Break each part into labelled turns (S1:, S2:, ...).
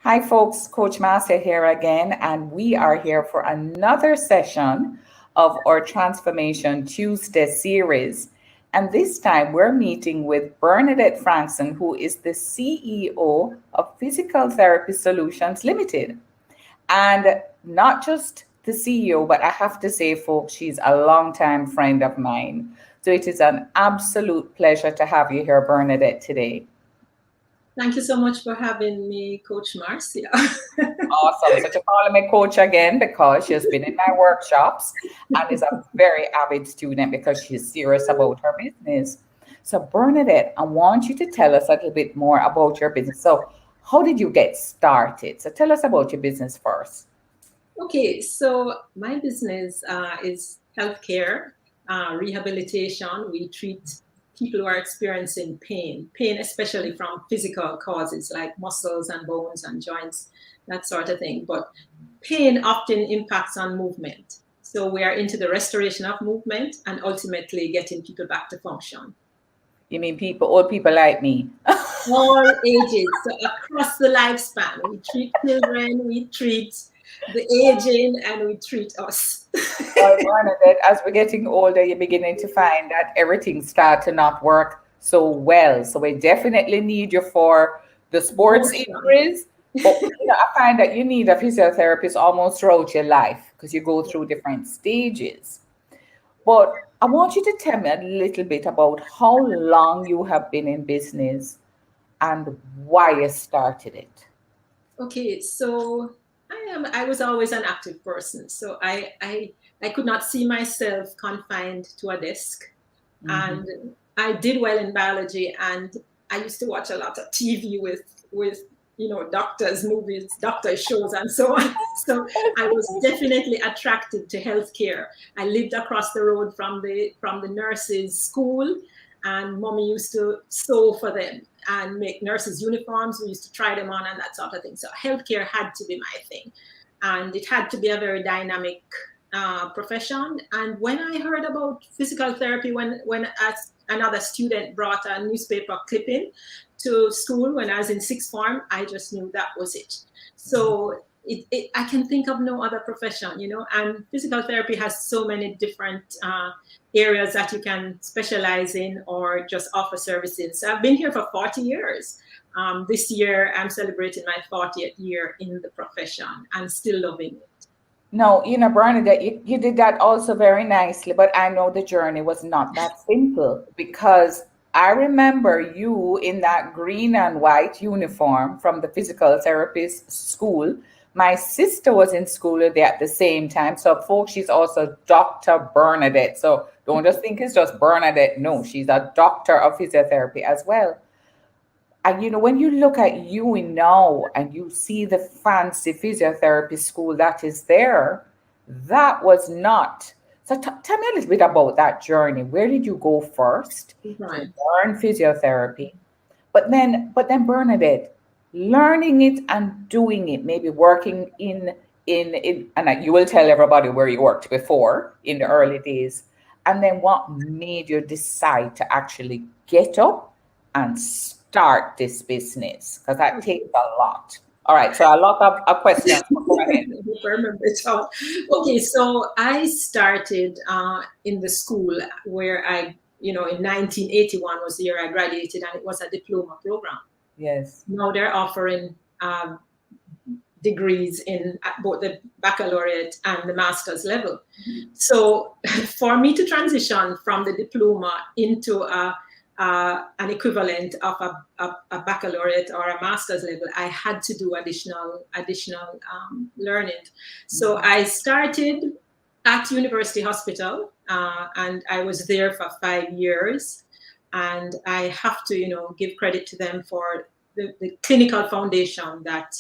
S1: Hi, folks. Coach Marcia here again, and we are here for another session of our Transformation Tuesday series. And this time we're meeting with Bernadette Frankson, who is the CEO of Physical Therapy Solutions Ltd. And not just the CEO, but I have to say, folks, she's a longtime friend of mine. So it is an absolute pleasure to have you here, Bernadette, today.
S2: Thank you so much for having me, Coach Marcia.
S1: Awesome. So to call me coach again because she's been in my workshops and is a very avid student because she's serious about her business. So Bernadette, I want you to tell us a little bit more about your business. So how did you get started? So tell us about your business first.
S2: Okay, so my business is healthcare, rehabilitation. We treat people who are experiencing pain especially from physical causes like muscles and bones and joints, that sort of thing. But pain often impacts on movement. So we are into the restoration of movement and ultimately getting people back to function.
S1: You mean people, old people like me?
S2: All ages, so across the lifespan. We treat children, we treat the aging, and we treat us.
S1: Well, Bernadette, as we're getting older, you're beginning to find that everything starts to not work so well. So we definitely need you for the sports injuries. But I find that you need a physiotherapist almost throughout your life because you go through different stages. But I want you to tell me a little bit about how long you have been in business and why you started it.
S2: Okay, so I was always an active person. So I could not see myself confined to a desk.
S1: Mhm.
S2: And I did well in biology, and I used to watch a lot of TV with doctors movies, doctor shows, and so on. So I was definitely attracted to healthcare. I lived across the road from the nurses school, and mommy used to sew for them and make nurses uniforms. We used to try them on and that sort of thing. So healthcare had to be my thing, and it had to be a very dynamic profession. And when I heard about physical therapy, when another student brought a newspaper clipping to school when I was in sixth form, I just knew that was it. So I can think of no other profession, and physical therapy has so many different areas that you can specialize in or just offer services. So I've been here for 40 years. This year, I'm celebrating my 40th year in the profession and still loving it.
S1: No, Bernadette, you did that also very nicely, but I know the journey was not that simple because I remember you in that green and white uniform from the physical therapist school. My sister was in school with at the same time. So, folks, she's also Dr. Bernadette. So, don't just think it's just Bernadette. No, she's a doctor of physiotherapy as well. And when you look at you now and you see the fancy physiotherapy school that is there, that was not. So tell me a little bit about that journey. Where did you go first to
S2: Right.
S1: learn physiotherapy? But then Bernadette, learning it and doing it, maybe working in and you will tell everybody where you worked before in the early days. And then what made you decide to actually get up and start this business? Because that takes a lot. All right, so a lot of questions. Go ahead.
S2: If I remember it all. Okay, so I started in the school where in 1981 was the year I graduated, and it was a diploma program.
S1: Yes.
S2: Now they're offering degrees in at both the baccalaureate and the master's level. So for me to transition from the diploma into an equivalent of a baccalaureate or a master's level, I had to do additional learning. So I started at University Hospital, and I was there for 5 years. And I have to, give credit to them for the clinical foundation that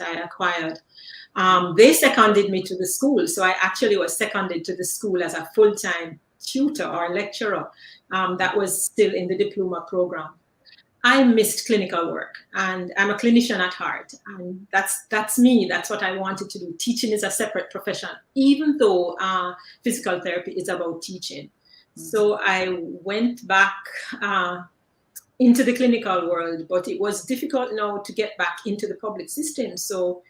S2: I acquired. They seconded me to the school. So I actually was seconded to the school as a full-time tutor or lecturer that was still in the diploma program. I missed clinical work, and I'm a clinician at heart, and that's me. That's what I wanted to do. Teaching is a separate profession, even though physical therapy is about teaching. So I went back into the clinical world, but it was difficult now to get back into the public system. So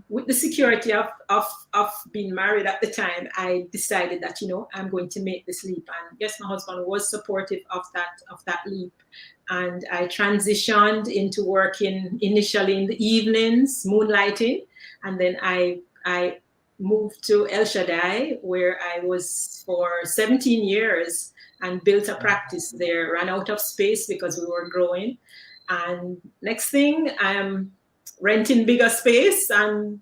S2: with the security of being married at the time, I decided that, I'm going to make this leap. And yes, my husband was supportive of that leap. And I transitioned into working initially in the evenings, moonlighting. And then I moved to El Shaddai, where I was for 17 years and built a practice there, ran out of space because we were growing. And next thing, I'm renting bigger space and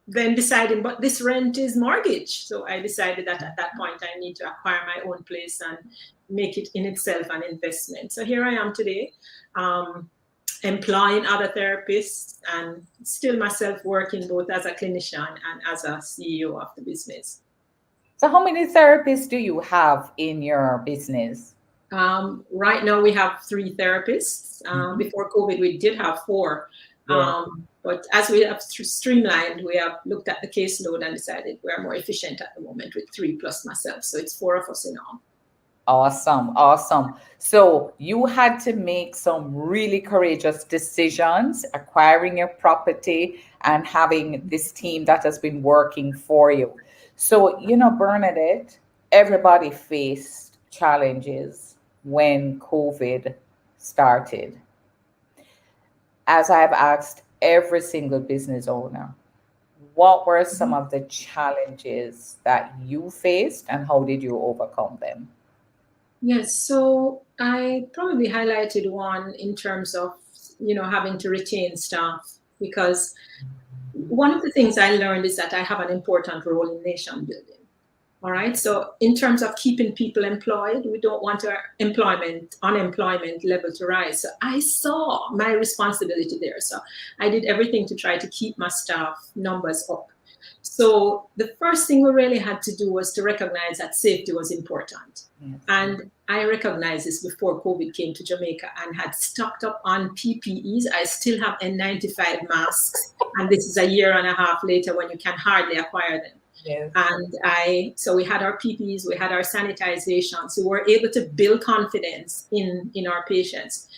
S2: then deciding, but this rent is mortgage. So I decided that at that point I need to acquire my own place and make it in itself an investment. So here I am today, employing other therapists and still myself working both as a clinician and as a CEO of the business.
S1: So how many therapists do you have in your business?
S2: Right now we have 3 therapists. Before COVID, we did have 4.
S1: Yeah.
S2: But as we have streamlined, we have looked at the caseload and decided we're more efficient at the moment with 3 plus myself. So it's 4 of us in all.
S1: Awesome. So you had to make some really courageous decisions, acquiring your property and having this team that has been working for you. So, Bernadette, everybody faced challenges when COVID started. As I've asked every single business owner, what were some of the challenges that you faced and how did you overcome them?
S2: Yes, so I probably highlighted one in terms of, having to retain staff, because one of the things I learned is that I have an important role in nation building. All right. So in terms of keeping people employed, we don't want our unemployment level to rise. So I saw my responsibility there. So I did everything to try to keep my staff numbers up. So the first thing we really had to do was to recognize that safety was important. Yes. And I recognized this before COVID came to Jamaica and had stocked up on PPEs. I still have N95 masks. And this is a year and a half later when you can hardly acquire them. Yes. And so we had our PPEs, we had our sanitization, so we were able to build confidence in our patients.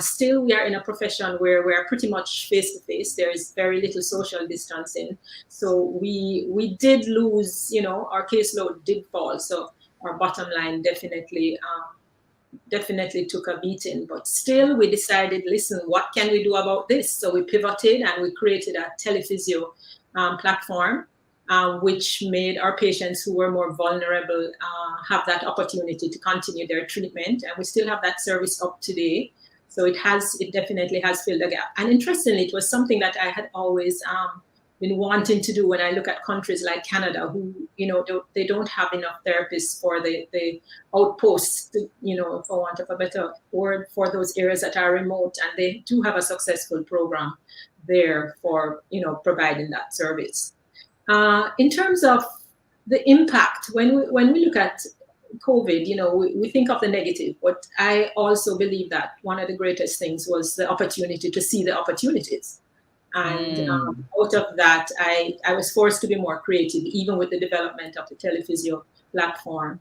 S2: Still, we are in a profession where we're pretty much face to face. There is very little social distancing. So we did lose, our caseload did fall. So our bottom line definitely took a beating. But still, we decided, listen, what can we do about this? So we pivoted and we created a Telephysio platform. Which made our patients who were more vulnerable have that opportunity to continue their treatment. And we still have that service up today. So it definitely has filled a gap. And interestingly, it was something that I had always been wanting to do when I look at countries like Canada, who, they don't have enough therapists for the outposts, for want of a better word, for those areas that are remote. And they do have a successful program there for, providing that service. In terms of the impact, when we look at COVID, we think of the negative, but I also believe that one of the greatest things was the opportunity to see the opportunities. And out of that, I was forced to be more creative, even with the development of the Telephysio platform.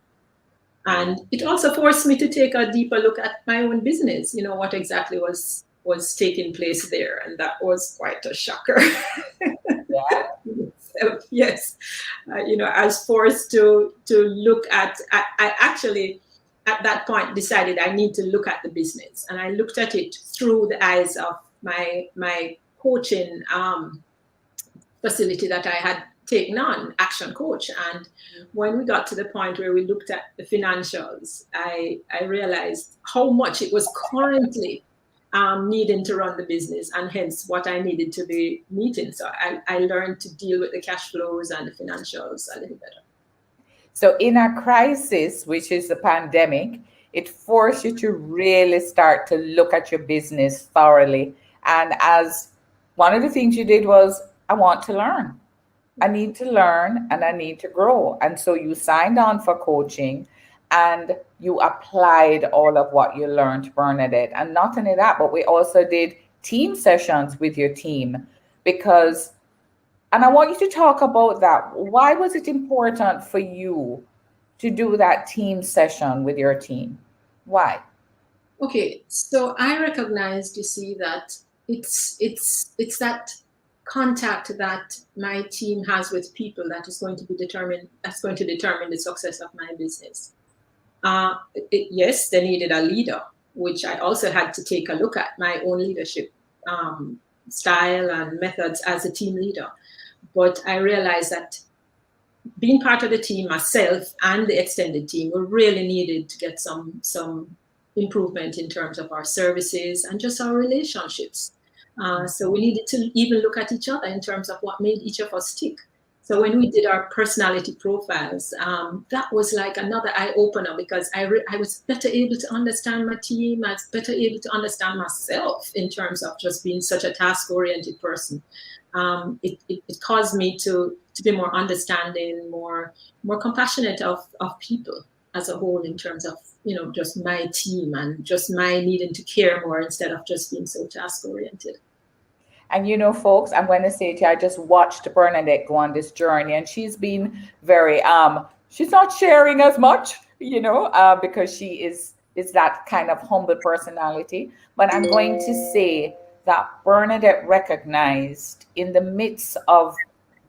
S2: And it also forced me to take a deeper look at my own business, what exactly was taking place there. And that was quite a shocker.
S1: Yeah.
S2: Yes, I was forced to look at. I actually, at that point, decided I need to look at the business, and I looked at it through the eyes of my coaching facility that I had taken on, Action Coach. And when we got to the point where we looked at the financials, I realized how much it was currently needing to run the business, and hence what I needed to be meeting. So I learned to deal with the cash flows and the financials a little better.
S1: So in a crisis, which is the pandemic, it forced you to really start to look at your business thoroughly. And as one of the things you did was, I want to learn. I need to learn and I need to grow. And so you signed on for coaching and you applied all of what you learned, Bernadette. And not only that, but we also did team sessions with your team because, and I want you to talk about that. Why was it important for you to do that team session with your team? Why?
S2: Okay, so I recognized, you see, that it's that contact that my team has with people that is going to be determined, that's going to determine the success of my business. Yes, they needed a leader, which I also had to take a look at my own leadership style and methods as a team leader. But I realized that being part of the team, myself and the extended team, we really needed to get some improvement in terms of our services and just our relationships. So we needed to even look at each other in terms of what made each of us tick. So when we did our personality profiles, that was like another eye opener, because I was better able to understand my team. I was better able to understand myself in terms of just being such a task-oriented person. It caused me to be more understanding, more compassionate of people as a whole, in terms of, you know, just my team and just my needing to care more instead of just being so task oriented.
S1: And you know, folks, I'm going to say to you, I just watched Bernadette go on this journey, and she's been very she's not sharing as much, you know, because she is that kind of humble personality. But I'm going to say that Bernadette recognized in the midst of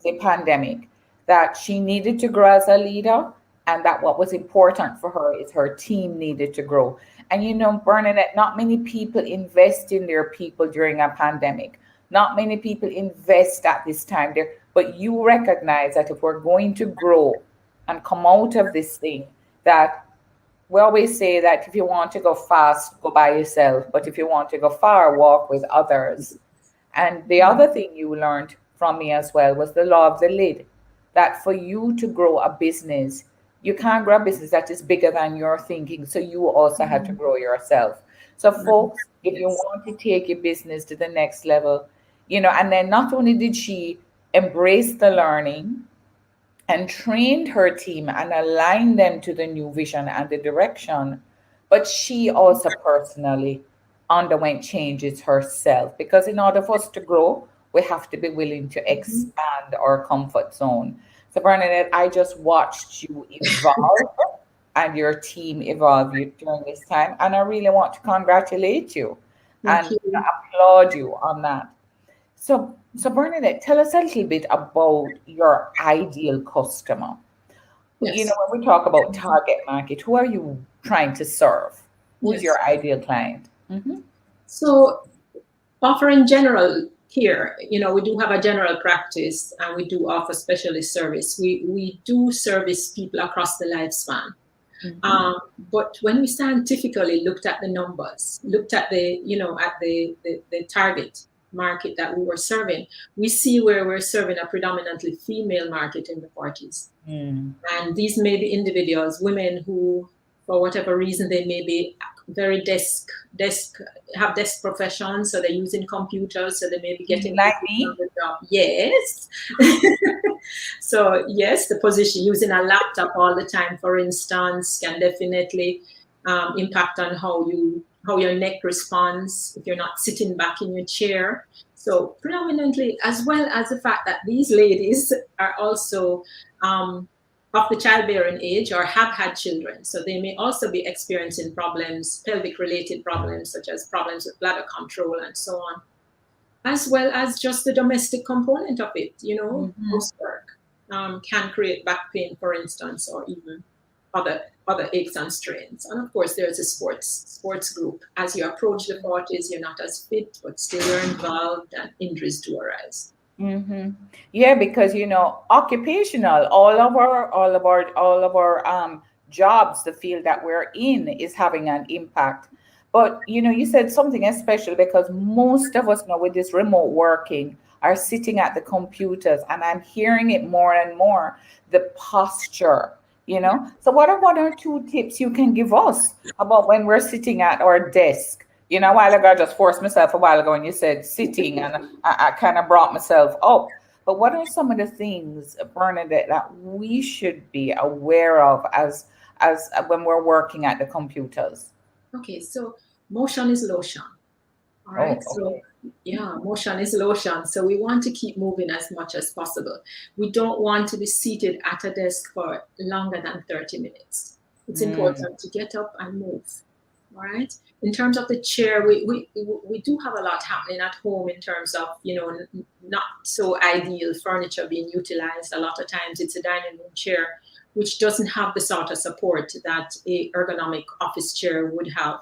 S1: the pandemic that she needed to grow as a leader, and that what was important for her is her team needed to grow. And you know, Bernadette, not many people invest in their people during a pandemic. Not many people invest at this time there, but you recognize that if we're going to grow and come out of this thing, that we always say that if you want to go fast, go by yourself, but if you want to go far, walk with others. And the other thing you learned from me as well was the law of the lid, that for you to grow a business, you can't grow a business that is bigger than your thinking. So you also have to grow yourself. So, folks, if you
S2: Yes.
S1: want to take your business to the next level, you know, and then not only did she embrace the learning, and trained her team and aligned them to the new vision and the direction. But she also personally underwent changes herself, because in order for us to grow, we have to be willing to
S2: Mhm.
S1: expand our comfort zone. So, Bernadette, I just watched you evolve and your team evolve during this time. And I really want to congratulate you
S2: Thank
S1: and
S2: you.
S1: applaud you on that. So Bernadette, tell us a little bit about your ideal customer. You know,
S2: Yes.
S1: when we talk about target market, who are you trying to serve? Who's
S2: Yes.
S1: your ideal client? Hmm.
S2: So offering general care, you know, we do have a general practice and we do offer specialist service. We do service people across the lifespan.
S1: Hmm.
S2: Um, but when we scientifically looked at the numbers, looked at the, you know, at the target market that we were serving, we see where we're serving a predominantly female market in the 40s.
S1: Mm.
S2: And these may be individuals, women who, for whatever reason, they may be very desk have desk professions, so they're using computers, so they may be getting
S1: Like
S2: position on
S1: me?
S2: the job. Yes. So yes, the position using a laptop all the time, for instance, can definitely impact on how your neck responds if you're not sitting back in your chair. So predominantly, as well as the fact that these ladies are also of the childbearing age or have had children. So they may also be experiencing problems, pelvic related problems, such as problems with bladder control and so on, as well as just the domestic component of it. You know,
S1: Hmm.
S2: housework can create back pain, for instance, or even other aches and strains. And of course, there's a sports group. As you approach the 40s, you're not as fit, but still you're involved, and injuries do arise.
S1: Hmm. Yeah, because you know, occupational, all of our jobs, the field that we're in is having an impact. But you know, you said something especially, because most of us now with this remote working are sitting at the computers, and I'm hearing it more and more, the posture, you know. So what are one or two tips you can give us about when we're sitting at our desk? You know, a while ago, I just forced myself a while ago, and you said sitting, and I kind of brought myself up. But what are some of the things, Bernadette, that we should be aware of as when we're working at the computers?
S2: Okay, so motion is lotion. All right.
S1: Oh,
S2: So,
S1: okay.
S2: yeah, motion is lotion. So, we want to keep moving as much as possible. We don't want to be seated at a desk for longer than 30 minutes. It's
S1: Mm,
S2: important to get up and move. right? In terms of the chair, we do have a lot happening at home in terms of, not so ideal furniture being utilized. A lot of times it's a dining room chair, which doesn't have the sort of support that a ergonomic office chair would have.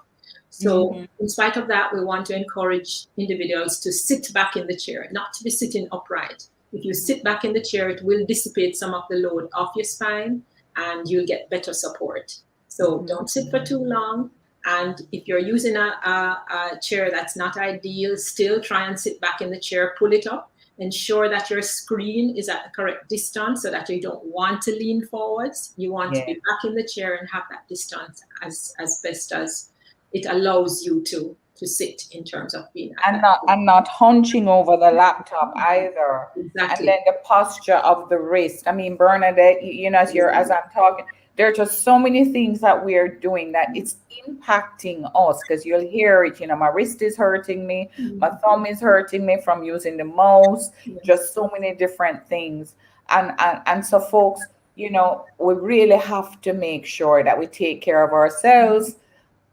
S2: So in spite of that, we want to encourage individuals to sit back in the chair, not to be sitting upright. If you sit back in the chair, it will dissipate some of the load off your spine and you'll get better support. So don't sit for too long. And if you're using a chair that's not ideal, still try and sit back in the chair, pull it up, ensure that your screen is at the correct distance so that you don't want to lean forwards. You want to be back in the chair and have that distance as best as it allows you to sit in terms of being
S1: and not hunching over the laptop either.
S2: Exactly.
S1: And then the posture of the wrist. I mean, Bernadette, as I'm talking, there are just so many things that we are doing that it's impacting us, because you'll hear it, my wrist is hurting me, my thumb is hurting me from using the mouse, just so many different things. And so folks, we really have to make sure that we take care of ourselves.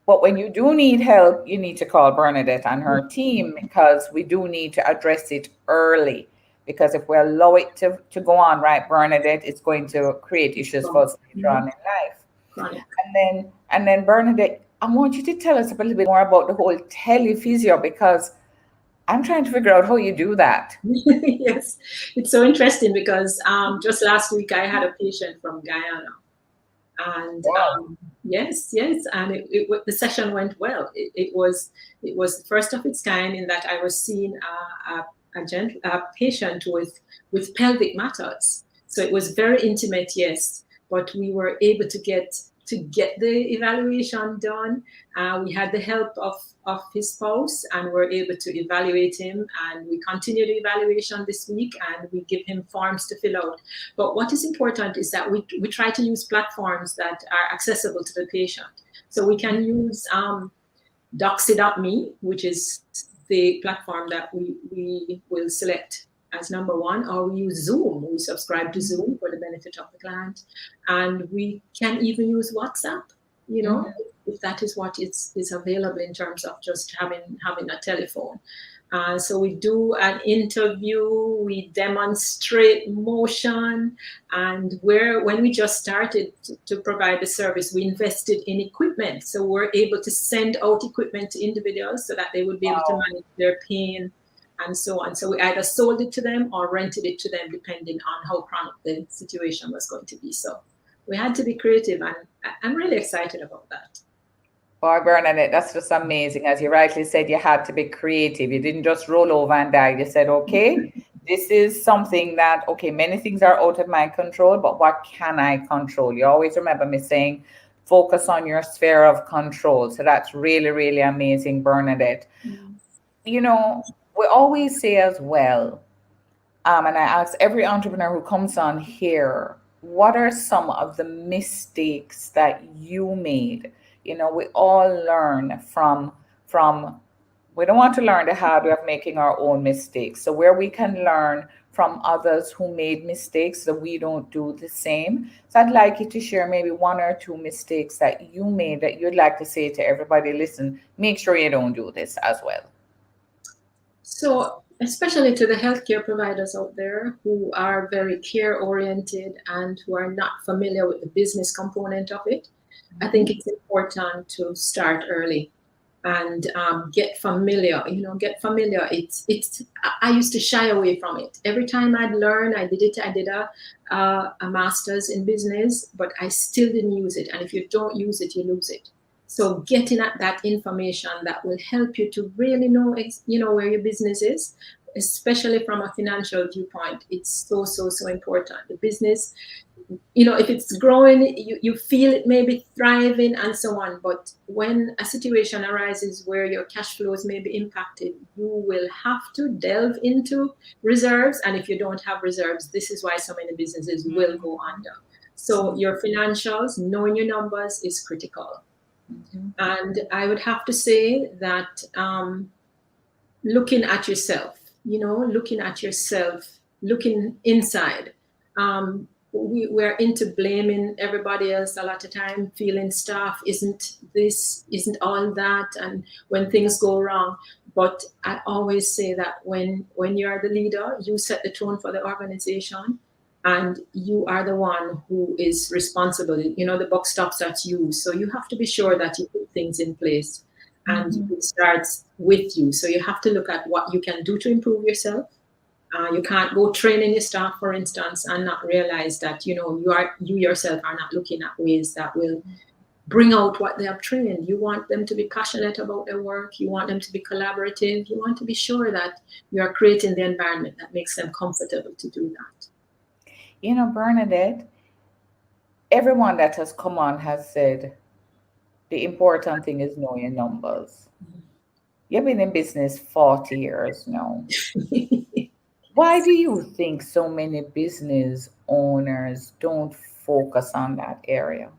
S1: But when you do need help, you need to call Bernadette and her team, because we do need to address it early. Because if we allow it to go on, right, Bernadette, it's going to create issues for us later on in life.
S2: Right.
S1: And then Bernadette, I want you to tell us a little bit more about the whole telephysio, because I'm trying to figure out how you do that.
S2: Yes, it's so interesting because just last week I had a patient from Guyana. And yes, and the session went well. It was the first of its kind in that I was seeing a patient with pelvic matters. So it was very intimate, yes, but we were able to get the evaluation done. We had the help of his spouse and were able to evaluate him, and we continue the evaluation this week, and we give him forms to fill out. But what is important is that we try to use platforms that are accessible to the patient. So we can use Doxy.me, which is the platform that we will select as number one, or we use Zoom. We subscribe to Zoom for the benefit of the client, and we can even use WhatsApp, if that is what is available in terms of just having a telephone. So we do an interview, we demonstrate motion, and when we just started to provide the service, we invested in equipment. So we're able to send out equipment to individuals so that they would be able to manage their pain and so on. So we either sold it to them or rented it to them, depending on how chronic the situation was going to be. So we had to be creative, and I'm really excited about that.
S1: Boy, Bernadette, that's just amazing. As you rightly said, you had to be creative. You didn't just roll over and die. You said, okay, this is something that, many things are out of my control, but what can I control? You always remember me saying, focus on your sphere of control. So that's really, really amazing, Bernadette. We always say as well, and I ask every entrepreneur who comes on here, what are some of the mistakes that you made? We all learn from, we don't want to learn the hard way of making our own mistakes. So where we can learn from others who made mistakes so we don't do the same. So I'd like you to share maybe one or two mistakes that you made that you'd like to say to everybody, listen, make sure you don't do this as well.
S2: So especially to the healthcare providers out there who are very care-oriented and who are not familiar with the business component of it, I think it's important to start early and get familiar. I used to shy away from it. Every time I'd learn, I did a master's in business, but I still didn't use it. And if you don't use it, you lose it. So getting at that information that will help you to really know, where your business is, especially from a financial viewpoint, it's so, so, so important. The business, if it's growing, you feel it may be thriving and so on. But when a situation arises where your cash flows may be impacted, you will have to delve into reserves. And if you don't have reserves, this is why so many businesses will go under. So your financials, knowing your numbers is critical. And I would have to say that looking at yourself, looking inside. we're into blaming everybody else a lot of time, feeling staff isn't this, isn't all that, and when things go wrong. But I always say that when you're the leader, you set the tone for the organization, and you are the one who is responsible. You know, the buck stops at you, so you have to be sure that you put things in place, and it starts with you. So you have to look at what you can do to improve yourself. You can't go training your staff, for instance, and not realize that you yourself are not looking at ways that will bring out what they have trained. You want them to be passionate about their work. You want them to be collaborative. You want to be sure that you are creating the environment that makes them comfortable to do that.
S1: You know, Bernadette, everyone that has come on has said the important thing is know your numbers. You've been in business 40 years now. Why do you think so many business owners don't focus on that area?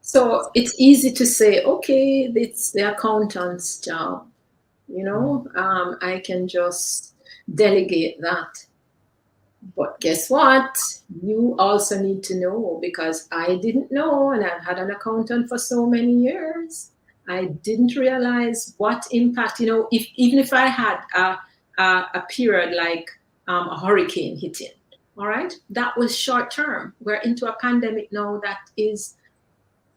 S2: So it's easy to say, okay, it's the accountant's job. I can just delegate that. But guess what? You also need to know, because I didn't know, and I've had an accountant for so many years. I didn't realize what impact, even if I had a period like a hurricane hitting, all right? That was short term. We're into a pandemic now that is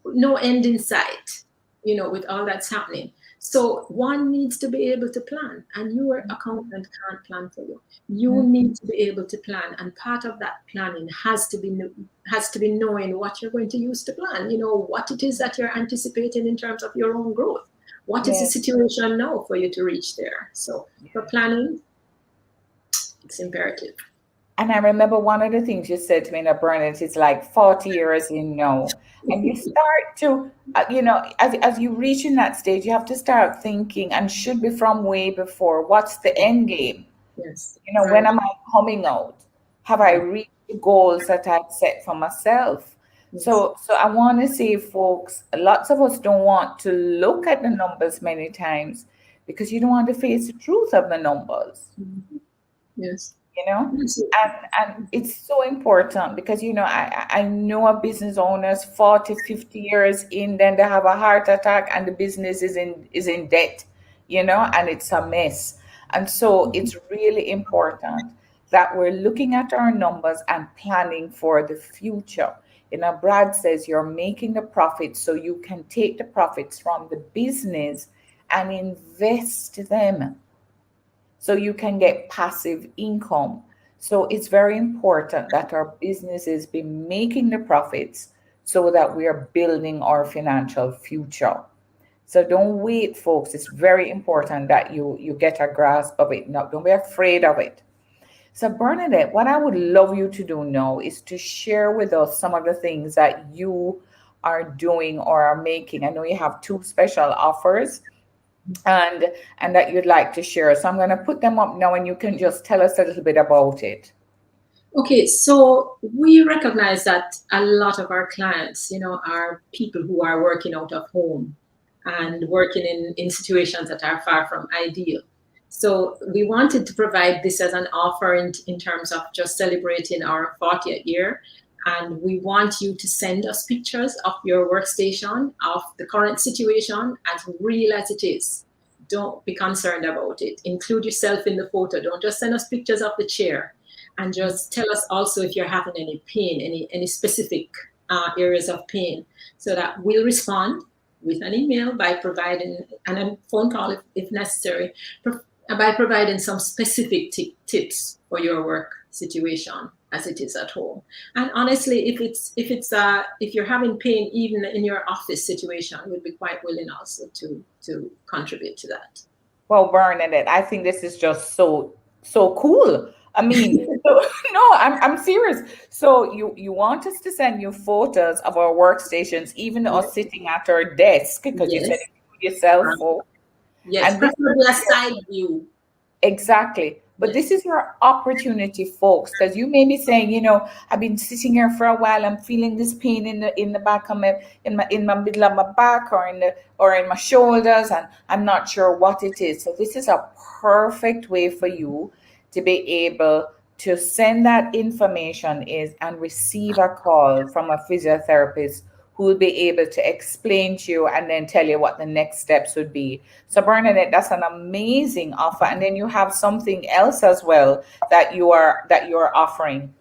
S2: no end in sight, with all that's happening. So one needs to be able to plan, and your accountant can't plan for you. You need to be able to plan, and part of that planning has to be knowing what you're going to use to plan. What it is that you're anticipating in terms of your own growth. What is the situation now for you to reach there? So for planning, it's imperative.
S1: And I remember one of the things you said to me, Bernadette, it's like 40 years in now. And you start to, as you reach in that stage, you have to start thinking, and should be from way before, what's the end game?
S2: Yes.
S1: Right. When am I coming out? Have I reached the goals that I've set for myself? Yes. So I want to say, folks, lots of us don't want to look at the numbers many times because you don't want to face the truth of the numbers.
S2: Mm-hmm. Yes.
S1: And it's so important because, I know of business owners 40, 50 years in, then they have a heart attack and the business is in debt, and it's a mess. And so it's really important that we're looking at our numbers and planning for the future. Brad says you're making the profits so you can take the profits from the business and invest them, so you can get passive income. So it's very important that our businesses be making the profits so that we are building our financial future. So don't wait, folks. It's very important that you get a grasp of it. Don't be afraid of it. So Bernadette, what I would love you to do now is to share with us some of the things that you are doing or are making. I know you have 2 special offers and that you'd like to share. So I'm going to put them up now and you can just tell us a little bit about it.
S2: Okay, so we recognize that a lot of our clients, are people who are working out of home and working in situations that are far from ideal. So we wanted to provide this as an offer in terms of just celebrating our 40th year. And we want you to send us pictures of your workstation, of the current situation, as real as it is. Don't be concerned about it. Include yourself in the photo. Don't just send us pictures of the chair. And just tell us also if you're having any pain, any specific areas of pain, so that we'll respond with an email by providing, and a phone call if necessary, by providing some specific tips for your work situation as it is at home. And honestly, if you're having pain even in your office situation, we'd be quite willing also to contribute to that.
S1: Well, Bernadette, I think this is just so cool. I mean, no, I'm serious. So you want us to send you photos of our workstations, even us sitting at our desk, because you said yourself.
S2: Yes, and preferably a side view.
S1: Exactly. But this is your opportunity, folks, because you may be saying, I've been sitting here for a while. I'm feeling this pain in the back of in my middle of my back or in my shoulders, and I'm not sure what it is. So this is a perfect way for you to be able to send that information is and receive a call from a physiotherapist who will be able to explain to you and then tell you what the next steps would be. So Bernadette, that's an amazing offer. And then you have something else as well that you're offering.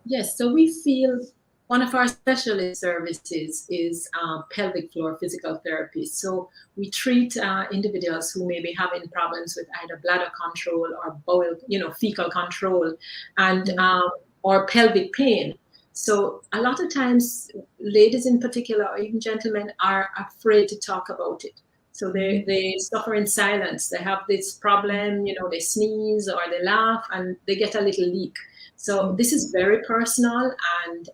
S2: Yes, so we feel one of our specialist services is pelvic floor physical therapy. So we treat individuals who may be having problems with either bladder control or bowel, fecal control, and or pelvic pain. So a lot of times, ladies in particular, or even gentlemen, are afraid to talk about it. So they suffer in silence. They have this problem, they sneeze or they laugh and they get a little leak. So this is very personal, and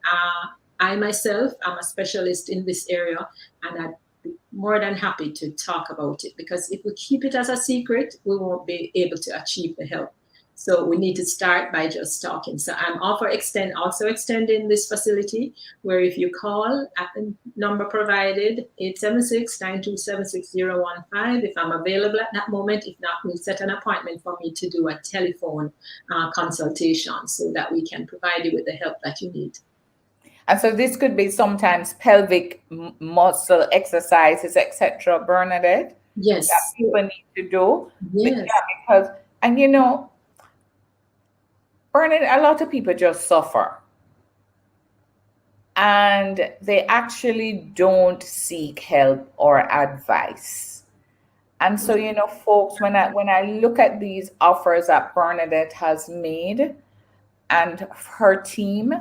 S2: I myself am a specialist in this area, and I'd be more than happy to talk about it, because if we keep it as a secret, we won't be able to achieve the help. So we need to start by just talking. So I'm also extending this facility, where if you call at the number provided, 876-927-6015, if I'm available at that moment. If not, we'll set an appointment for me to do a telephone consultation so that we can provide you with the help that you need.
S1: And so this could be sometimes pelvic muscle exercises, etc., Bernadette,
S2: Yes.
S1: that people need to do.
S2: Yes.
S1: Because, and Bernadette, a lot of people just suffer. And they actually don't seek help or advice. And so, folks, when I look at these offers that Bernadette has made and her team,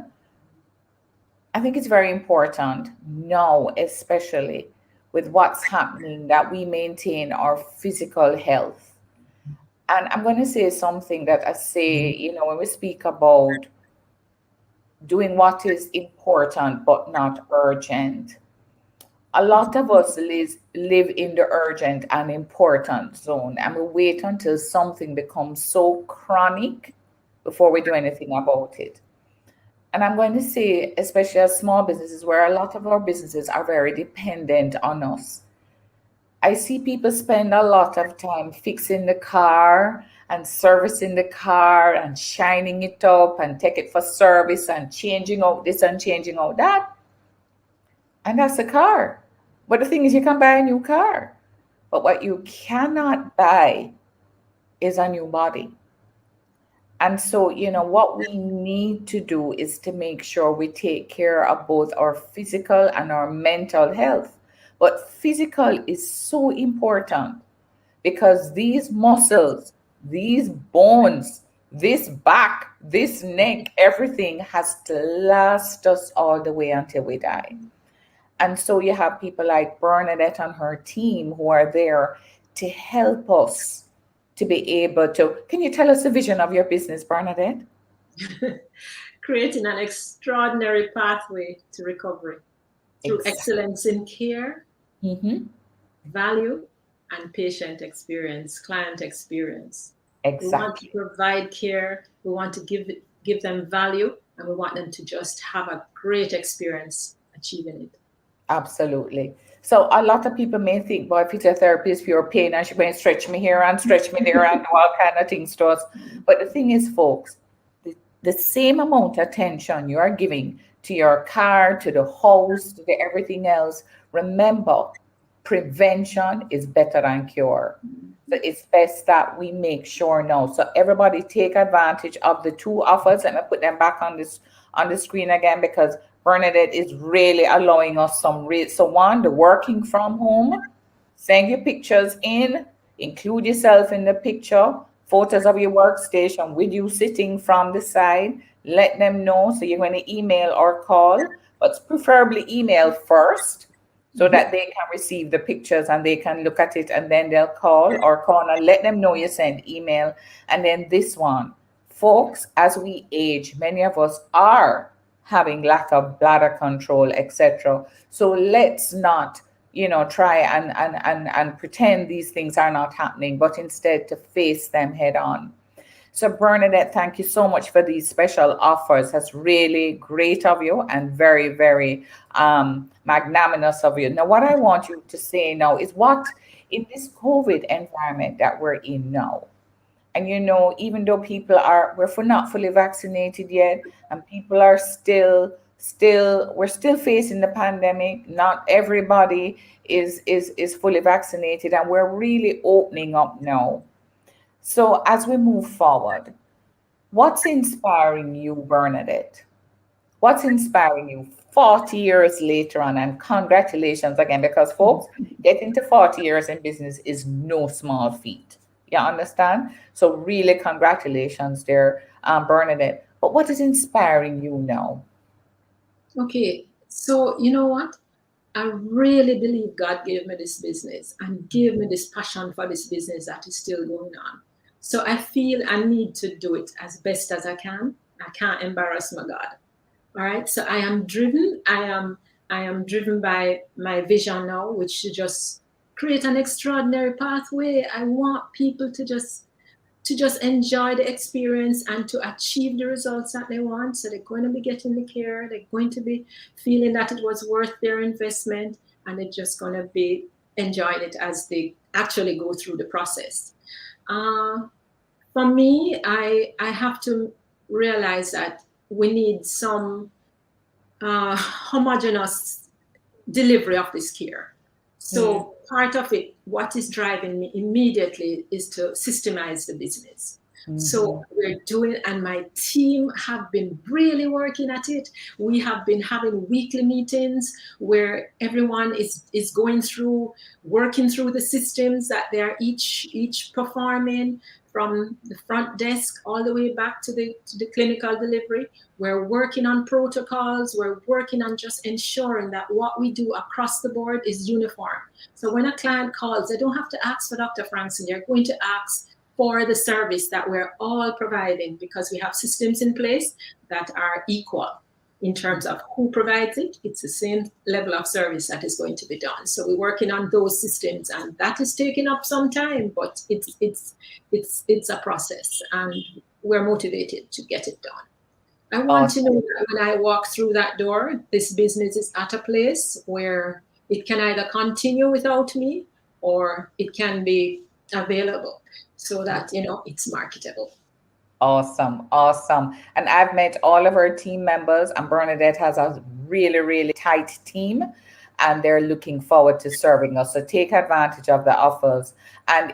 S1: I think it's very important now, especially with what's happening, that we maintain our physical health. And I'm going to say something that I say, when we speak about doing what is important but not urgent. A lot of us live in the urgent and important zone, and we wait until something becomes so chronic before we do anything about it. And I'm going to say, especially as small businesses, where a lot of our businesses are very dependent on us. I see people spend a lot of time fixing the car and servicing the car and shining it up and take it for service and changing out this and changing out that. And that's the car. But the thing is, you can buy a new car. But what you cannot buy is a new body. And so, what we need to do is to make sure we take care of both our physical and our mental health. But physical is so important, because these muscles, these bones, this back, this neck, everything has to last us all the way until we die. And so you have people like Bernadette and her team who are there to help us to be able to. Can you tell us the vision of your business, Bernadette?
S2: Creating an extraordinary pathway to recovery through excellence in care, value, and patient experience, client experience.
S1: Exactly.
S2: We want to provide care, we want to give them value, and we want them to just have a great experience achieving it.
S1: Absolutely. So a lot of people may think, boy, physiotherapy is pure pain and she's going to stretch me here and stretch me there and do all kind of things to us. But the thing is, folks, the same amount of attention you are giving to your car, to the house, to the everything else, remember, prevention is better than cure. So it's best that we make sure now. So everybody take advantage of the two offers. And I put them back on the screen again, because Bernadette is really allowing us some so one, the working from home, send your pictures in, include yourself in the picture, photos of your workstation with you sitting from the side, let them know. So you're going to email or call, but preferably email first, so that they can receive the pictures and they can look at it, and then they'll call and let them know you send email. And then this one, folks, as we age, many of us are having lack of bladder control, etc. So let's not, try and pretend these things are not happening, but instead to face them head on. So Bernadette, thank you so much for these special offers. That's really great of you and very, very magnanimous of you. Now, what I want you to say now is, what in this COVID environment that we're in now, And even though we're not fully vaccinated yet, and people are we're still facing the pandemic. Not everybody is fully vaccinated, and we're really opening up now. So as we move forward, what's inspiring you, Bernadette? What's inspiring you 40 years later on? And congratulations again, because folks, getting to 40 years in business is no small feat. You understand? So really congratulations there, Bernadette. But what is inspiring you now?
S2: Okay, so you know what? I really believe God gave me this business and gave me this passion for this business that is still going on. So I feel I need to do it as best as I can. I can't embarrass my God. All right. So I am driven. I am driven by my vision now, which to just create an extraordinary pathway. I want people to just enjoy the experience and to achieve the results that they want. So they're going to be getting the care, they're going to be feeling that it was worth their investment, and they're just going to be enjoying it as they actually go through the process. For me, I have to realize that we need some homogeneous delivery of this care. So part of it, what is driving me immediately is to systemize the business. So we're doing, and my team have been really working at it. We have been having weekly meetings where everyone is going through, working through the systems that they are each performing, from the front desk all the way back to the clinical delivery. We're working on protocols. We're working on just ensuring that what we do across the board is uniform. So when a client calls, they don't have to ask for Dr. Frankson. They're going to ask for the service that we're all providing, because we have systems in place that are equal in terms of who provides it. It's the same level of service that is going to be done. So we're working on those systems, and that is taking up some time, but it's a process, and we're motivated to get it done. I want to know that when I walk through that door, this business is at a place where it can either continue without me, or it can be available so that, it's marketable.
S1: Awesome, awesome. And I've met all of our team members, and Bernadette has a really, really tight team, and they're looking forward to serving us. So take advantage of the offers. And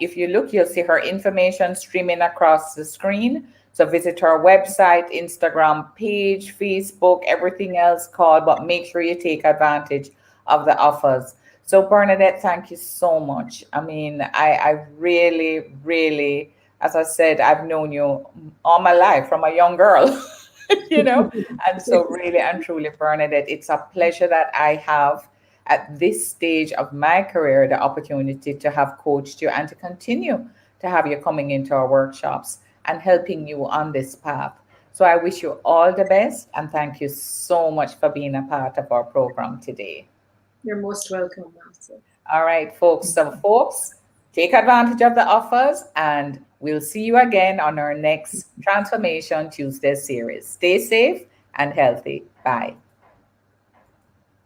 S1: if you look, you'll see her information streaming across the screen. So visit her website, Instagram page, Facebook, everything else called, but make sure you take advantage of the offers. So Bernadette, thank you so much. I mean, I really, really, as I said, I've known you all my life from a young girl, you know, and so really and truly, Bernadette, it's a pleasure that I have at this stage of my career the opportunity to have coached you and to continue to have you coming into our workshops and helping you on this path. So I wish you all the best, and thank you so much for being a part of our program today.
S2: You're most welcome, Master.
S1: All right, folks. So, folks, take advantage of the offers, and we'll see you again on our next Transformation Tuesday series. Stay safe and healthy. Bye.